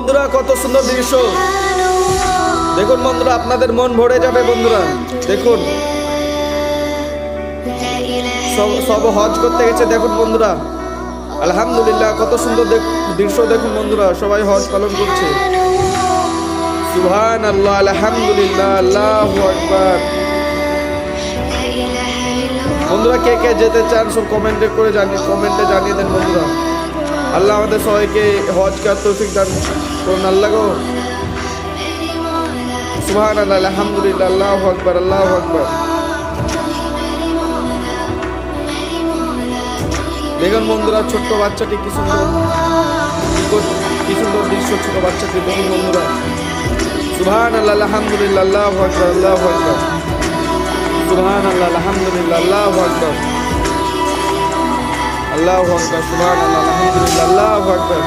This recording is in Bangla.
বন্ধুরা, কত সুন্দর দৃশ্য দেখুন বন্ধুরা, আপনাদের মন ভরে যাবে বন্ধুরা। দেখুন সব হজ করতে গেছে, দেখুন বন্ধুরা, আলহামদুলিল্লাহ কত সুন্দর দৃশ্য দেখুন বন্ধুরা, সবাই হজ পালন করছে। সুবহানাল্লাহ, আলহামদুলিল্লাহ, আল্লাহু আকবার। বন্ধুরা, কে কে যেতে চান সব কমেন্টে জানিয়ে দেন বন্ধুরা। আল্লাহ আমাদের সবাইকে হজ করার তৌফিক দান করুন আল্লাহ গো। সুবহানাল্লাহ, আলহামদুলিল্লাহ, আল্লাহু আকবার, আল্লাহু আকবার। দেখুন বন্ধুরা, ছোট্ট বাচ্চাটি কি সুন্দর দৃশ্য, ছোট বাচ্চাটি দেখুন বন্ধুরা। সুবহানাল্লাহ, আলহামদুলিল্লাহ, আল্লাহু আকবার, আল্লাহু আকবার। সুবহানাল্লাহ, আলহামদুলিল্লাহ, আল্লাহু আকবার, আল্লাহু আকবার। সুবহানাল্লাহ, আলহামদুলিল্লাহ, আল্লাহু আকবার।